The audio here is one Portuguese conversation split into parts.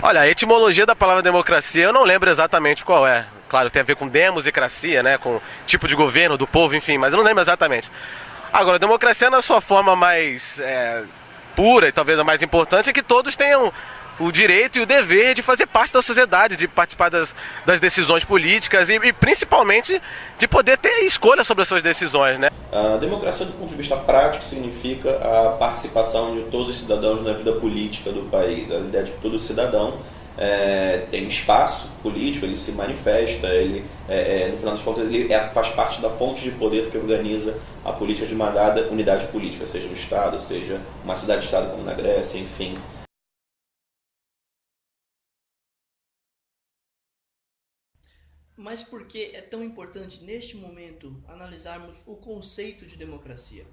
Olha, a etimologia da palavra democracia eu não lembro exatamente qual é. Claro, tem a ver com demos e cracia, né? Com tipo de governo, do povo, enfim, mas eu não lembro exatamente. Agora, a democracia na sua forma mais pura e talvez a mais importante é que todos tenham o direito e o dever de fazer parte da sociedade, de participar das decisões políticas e principalmente de poder ter escolha sobre as suas decisões, né? A democracia, do ponto de vista prático, significa a participação de todos os cidadãos na vida política do país. A ideia de que todo cidadão tem espaço político, ele se manifesta, ele, no final das contas, ele faz parte da fonte de poder que organiza a política de uma dada unidade política, seja o Estado, seja uma cidade-estado como na Grécia, enfim. Mas por que é tão importante neste momento analisarmos o conceito de democracia?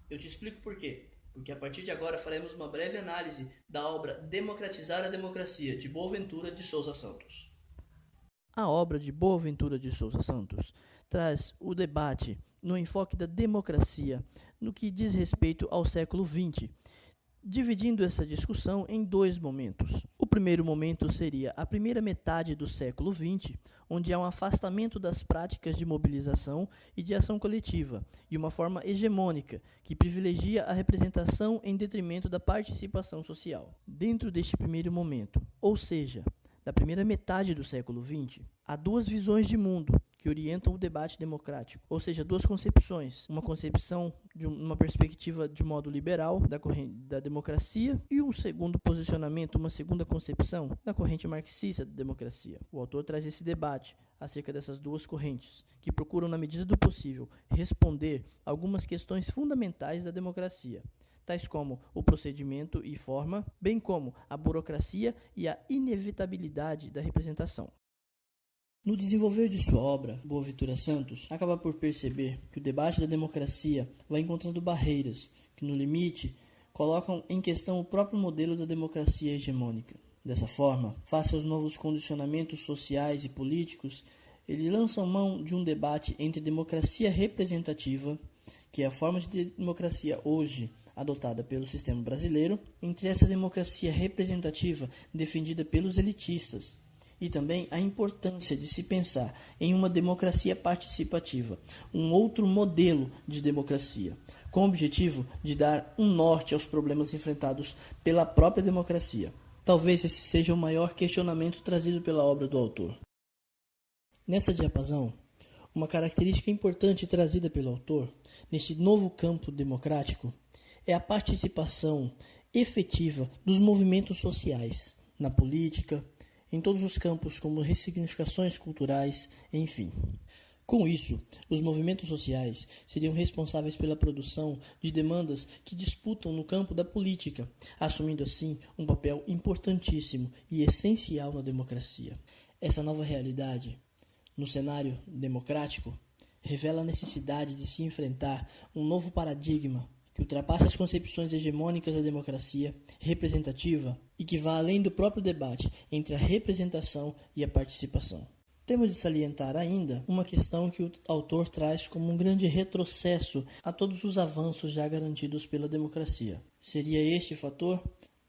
Eu te explico por quê. Porque a partir de agora faremos uma breve análise da obra Democratizar a Democracia, de Boaventura de Sousa Santos. A obra de Boaventura de Sousa Santos traz o debate no enfoque da democracia no que diz respeito ao século XX, dividindo essa discussão em dois momentos. O primeiro momento seria a primeira metade do século XX, onde há um afastamento das práticas de mobilização e de ação coletiva, e uma forma hegemônica, que privilegia a representação em detrimento da participação social. Dentro deste primeiro momento, ou seja, da primeira metade do século XX, há duas visões de mundo que orientam o debate democrático, ou seja, duas concepções, uma concepção de uma perspectiva de modo liberal da democracia e um segundo posicionamento, uma segunda concepção da corrente marxista da democracia. O autor traz esse debate acerca dessas duas correntes, que procuram, na medida do possível, responder algumas questões fundamentais da democracia, tais como o procedimento e forma, bem como a burocracia e a inevitabilidade da representação. No desenvolver de sua obra, Boaventura Santos acaba por perceber que o debate da democracia vai encontrando barreiras que, no limite, colocam em questão o próprio modelo da democracia hegemônica. Dessa forma, face aos novos condicionamentos sociais e políticos, ele lança mão de um debate entre democracia representativa, que é a forma de democracia hoje adotada pelo sistema brasileiro, entre essa democracia representativa defendida pelos elitistas, e também a importância de se pensar em uma democracia participativa, um outro modelo de democracia, com o objetivo de dar um norte aos problemas enfrentados pela própria democracia. Talvez esse seja o maior questionamento trazido pela obra do autor. Nessa diapasão, uma característica importante trazida pelo autor, neste novo campo democrático, é a participação efetiva dos movimentos sociais, na política, em todos os campos como ressignificações culturais, enfim. Com isso, os movimentos sociais seriam responsáveis pela produção de demandas que disputam no campo da política, assumindo assim um papel importantíssimo e essencial na democracia. Essa nova realidade, no cenário democrático, revela a necessidade de se enfrentar um novo paradigma que ultrapasse as concepções hegemônicas da democracia representativa e que vá além do próprio debate entre a representação e a participação. Temos de salientar ainda uma questão que o autor traz como um grande retrocesso a todos os avanços já garantidos pela democracia. Seria este fator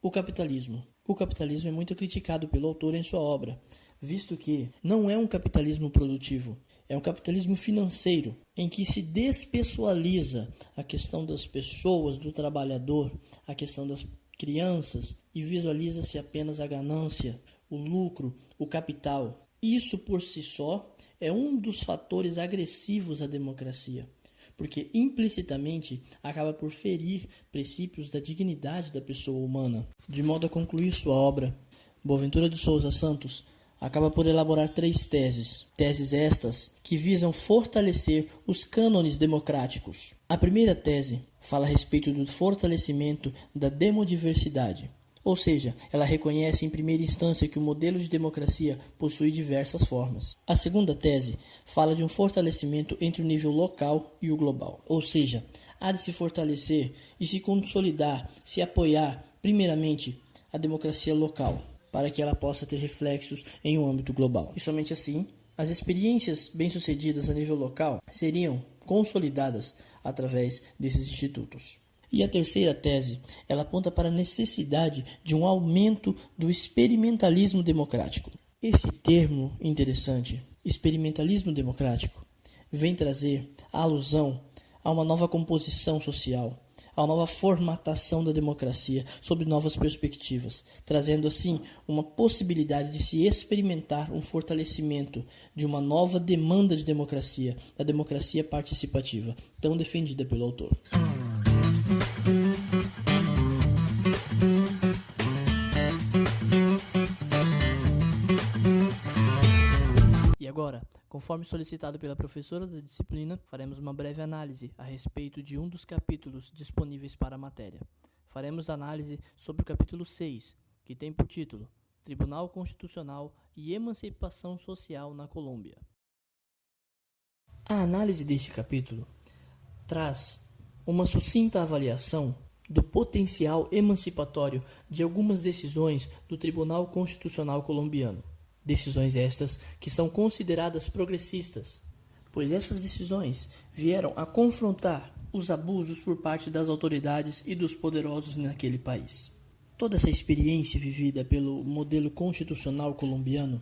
o capitalismo. O capitalismo é muito criticado pelo autor em sua obra, visto que não é um capitalismo produtivo, é um capitalismo financeiro, em que se despessoaliza a questão das pessoas, do trabalhador, a questão das crianças, e visualiza-se apenas a ganância, o lucro, o capital. Isso por si só é um dos fatores agressivos à democracia, porque implicitamente acaba por ferir princípios da dignidade da pessoa humana. De modo a concluir sua obra, Boaventura de Sousa Santos acaba por elaborar 3 teses. Teses estas que visam fortalecer os cânones democráticos. A primeira tese fala a respeito do fortalecimento da demodiversidade, ou seja, ela reconhece em primeira instância que o modelo de democracia possui diversas formas. A segunda tese fala de um fortalecimento entre o nível local e o global, ou seja, há de se fortalecer e se consolidar, se apoiar, primeiramente, a democracia local, para que ela possa ter reflexos em um âmbito global. E somente assim, as experiências bem-sucedidas a nível local seriam consolidadas através desses institutos. E a terceira tese, ela aponta para a necessidade de um aumento do experimentalismo democrático. Esse termo interessante, experimentalismo democrático, vem trazer a alusão a uma nova composição social, a uma nova formatação da democracia sob novas perspectivas, trazendo assim uma possibilidade de se experimentar um fortalecimento de uma nova demanda de democracia, da democracia participativa, tão defendida pelo autor. E agora, conforme solicitado pela professora da disciplina, faremos uma breve análise a respeito de um dos capítulos disponíveis para a matéria. Faremos análise sobre o capítulo 6, que tem por título Tribunal Constitucional e Emancipação Social na Colômbia. A análise deste capítulo traz uma sucinta avaliação do potencial emancipatório de algumas decisões do Tribunal Constitucional colombiano. Decisões estas que são consideradas progressistas, pois essas decisões vieram a confrontar os abusos por parte das autoridades e dos poderosos naquele país. Toda essa experiência vivida pelo modelo constitucional colombiano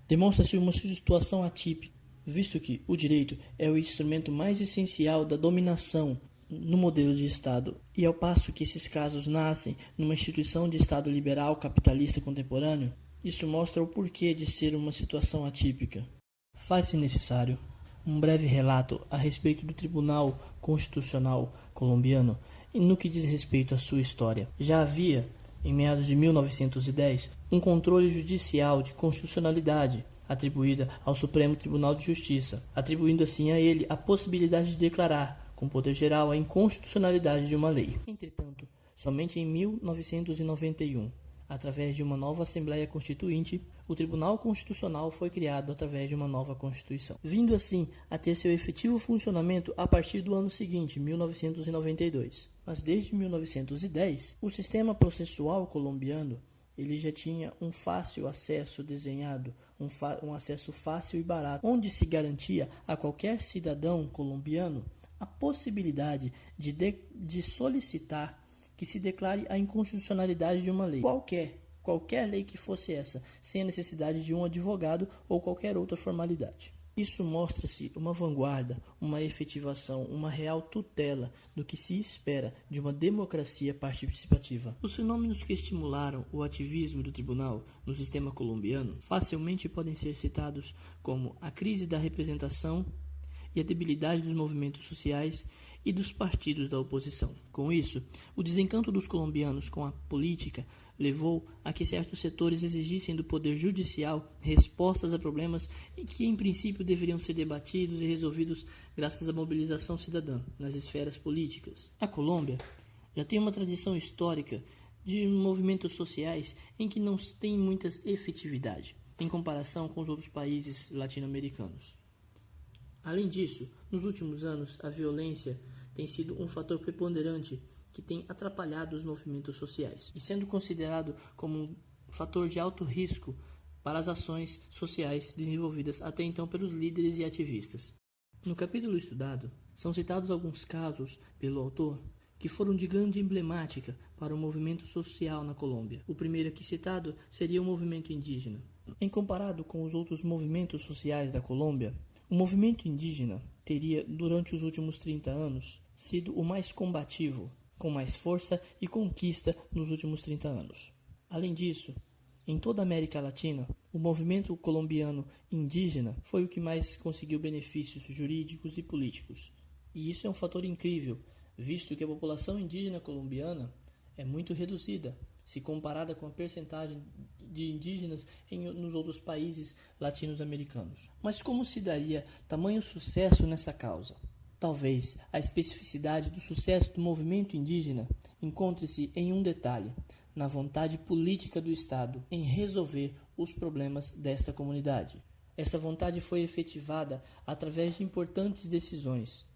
demonstra-se uma situação atípica, visto que o direito é o instrumento mais essencial da dominação no modelo de Estado, e ao passo que esses casos nascem numa instituição de Estado liberal capitalista contemporâneo, isso mostra o porquê de ser uma situação atípica. Faz-se necessário um breve relato a respeito do Tribunal Constitucional colombiano e no que diz respeito à sua história. Já havia, em meados de 1910, um controle judicial de constitucionalidade atribuída ao Supremo Tribunal de Justiça, atribuindo assim a ele a possibilidade de declarar, com poder geral, a inconstitucionalidade de uma lei. Entretanto, somente em 1991, através de uma nova Assembleia Constituinte, o Tribunal Constitucional foi criado através de uma nova Constituição, vindo assim a ter seu efetivo funcionamento a partir do ano seguinte, 1992. Mas desde 1910, o sistema processual colombiano ele já tinha um fácil acesso desenhado, um acesso fácil e barato, onde se garantia a qualquer cidadão colombiano a possibilidade de solicitar que se declare a inconstitucionalidade de uma lei, qualquer lei que fosse essa, sem a necessidade de um advogado ou qualquer outra formalidade. Isso mostra-se uma vanguarda, uma efetivação, uma real tutela do que se espera de uma democracia participativa. Os fenômenos que estimularam o ativismo do tribunal no sistema colombiano facilmente podem ser citados como a crise da representação e a debilidade dos movimentos sociais e dos partidos da oposição. Com isso, o desencanto dos colombianos com a política levou a que certos setores exigissem do poder judicial respostas a problemas que, em princípio, deveriam ser debatidos e resolvidos graças à mobilização cidadã nas esferas políticas. A Colômbia já tem uma tradição histórica de movimentos sociais em que não tem muita efetividade, em comparação com os outros países latino-americanos. Além disso, nos últimos anos, a violência tem sido um fator preponderante que tem atrapalhado os movimentos sociais, e sendo considerado como um fator de alto risco para as ações sociais desenvolvidas até então pelos líderes e ativistas. No capítulo estudado, são citados alguns casos pelo autor que foram de grande emblemática para o movimento social na Colômbia. O primeiro aqui citado seria o movimento indígena. Em comparado com os outros movimentos sociais da Colômbia, o movimento indígena teria, durante os últimos 30 anos, sido o mais combativo, com mais força e conquista nos últimos 30 anos. Além disso, em toda a América Latina, o movimento colombiano indígena foi o que mais conseguiu benefícios jurídicos e políticos. E isso é um fator incrível, visto que a população indígena colombiana é muito reduzida, se comparada com a percentagem de indígenas nos outros países latino-americanos. Mas como se daria tamanho sucesso nessa causa? Talvez a especificidade do sucesso do movimento indígena encontre-se em um detalhe, na vontade política do Estado em resolver os problemas desta comunidade. Essa vontade foi efetivada através de importantes decisões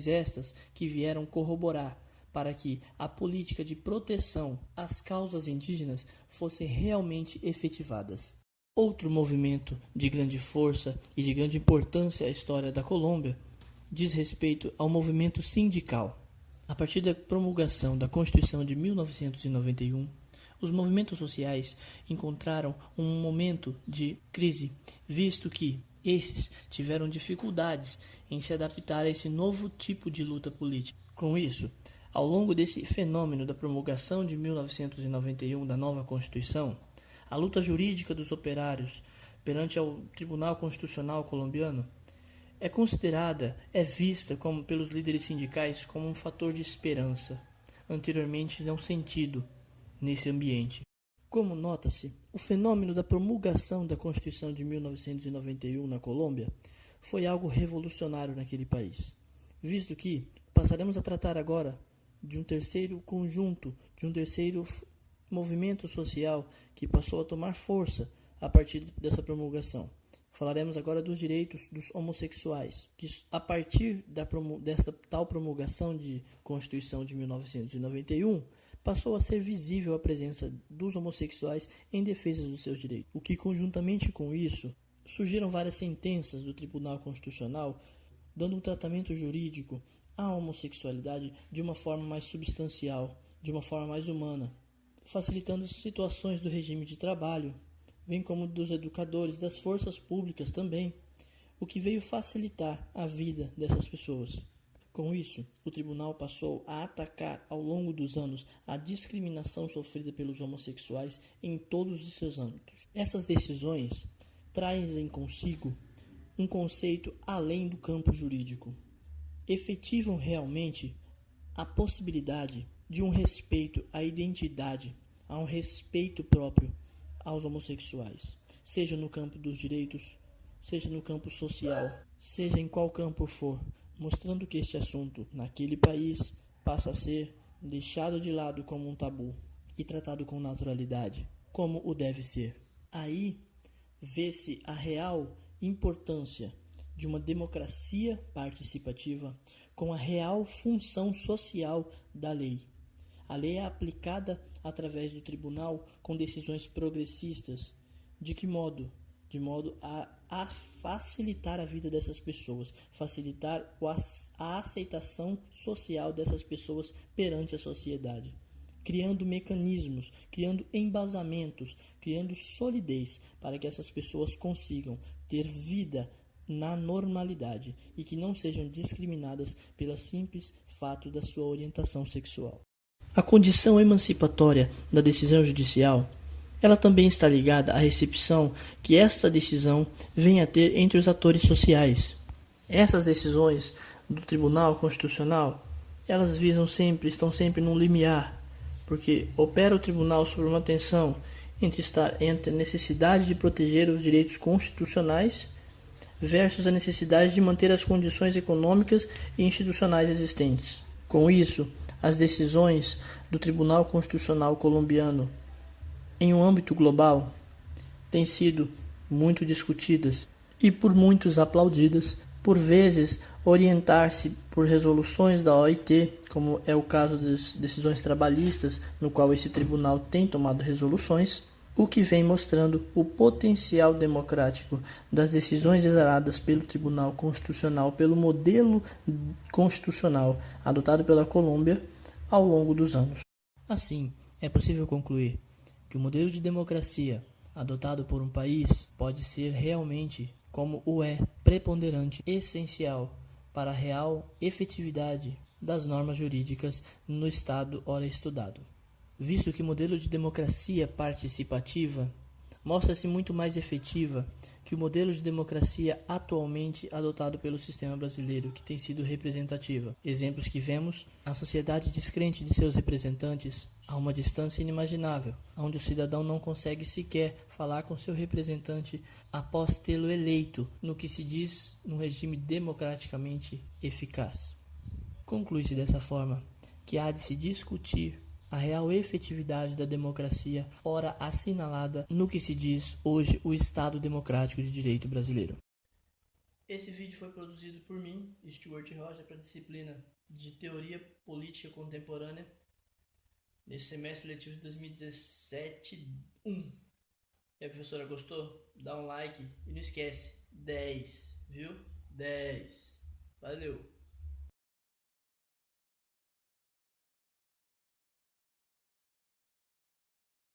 estas que vieram corroborar para que a política de proteção às causas indígenas fossem realmente efetivadas. Outro movimento de grande força e de grande importância à história da Colômbia diz respeito ao movimento sindical. A partir da promulgação da Constituição de 1991, os movimentos sociais encontraram um momento de crise, visto que esses tiveram dificuldades em se adaptar a esse novo tipo de luta política. Com isso, ao longo desse fenômeno da promulgação de 1991 da nova Constituição, a luta jurídica dos operários perante ao Tribunal Constitucional colombiano é vista pelos líderes sindicais como um fator de esperança, anteriormente não sentido nesse ambiente. Como nota-se, o fenômeno da promulgação da Constituição de 1991 na Colômbia foi algo revolucionário naquele país, visto que passaremos a tratar agora de um terceiro conjunto, de um terceiro movimento social que passou a tomar força a partir dessa promulgação. Falaremos agora dos direitos dos homossexuais, que a partir dessa tal promulgação de Constituição de 1991, passou a ser visível a presença dos homossexuais em defesa dos seus direitos. O que, conjuntamente com isso, surgiram várias sentenças do Tribunal Constitucional dando um tratamento jurídico à homossexualidade de uma forma mais substancial, de uma forma mais humana, facilitando situações do regime de trabalho, bem como dos educadores, das forças públicas também, o que veio facilitar a vida dessas pessoas. Com isso, o tribunal passou a atacar ao longo dos anos a discriminação sofrida pelos homossexuais em todos os seus âmbitos. Essas decisões trazem consigo um conceito além do campo jurídico. Efetivam realmente a possibilidade de um respeito à identidade, a um respeito próprio aos homossexuais, seja no campo dos direitos, seja no campo social, seja em qual campo for, mostrando que este assunto, naquele país, passa a ser deixado de lado como um tabu e tratado com naturalidade, como o deve ser. Aí vê-se a real importância de uma democracia participativa com a real função social da lei. A lei é aplicada através do tribunal com decisões progressistas. De que modo? De modo a facilitar a vida dessas pessoas, facilitar a aceitação social dessas pessoas perante a sociedade, criando mecanismos, criando embasamentos, criando solidez para que essas pessoas consigam ter vida na normalidade e que não sejam discriminadas pelo simples fato da sua orientação sexual. A condição emancipatória da decisão judicial, ela também está ligada à recepção que esta decisão vem a ter entre os atores sociais. Essas decisões do Tribunal Constitucional, elas estão sempre num limiar, porque opera o tribunal sobre uma tensão entre a necessidade de proteger os direitos constitucionais versus a necessidade de manter as condições econômicas e institucionais existentes. Com isso, as decisões do Tribunal Constitucional colombiano em um âmbito global têm sido muito discutidas e por muitos aplaudidas, por vezes orientar-se por resoluções da OIT, como é o caso das decisões trabalhistas, no qual esse tribunal tem tomado resoluções, o que vem mostrando o potencial democrático das decisões exaradas pelo Tribunal Constitucional, pelo modelo constitucional adotado pela Colômbia ao longo dos anos. Assim, é possível concluir que o modelo de democracia adotado por um país pode ser realmente, como o é, preponderante, essencial para a real efetividade das normas jurídicas no Estado ora estudado, visto que o modelo de democracia participativa mostra-se muito mais efetiva que o modelo de democracia atualmente adotado pelo sistema brasileiro, que tem sido representativa. Exemplos que vemos: a sociedade descrente de seus representantes a uma distância inimaginável, onde o cidadão não consegue sequer falar com seu representante após tê-lo eleito, no que se diz um regime democraticamente eficaz. Conclui-se dessa forma que há de se discutir a real efetividade da democracia, ora assinalada no que se diz hoje o Estado Democrático de Direito brasileiro. Esse vídeo foi produzido por mim, Stuart Rocha, para a disciplina de Teoria Política Contemporânea, nesse semestre letivo de 2017-1. E a professora gostou? Dá um like e não esquece, 10, viu? 10. Valeu!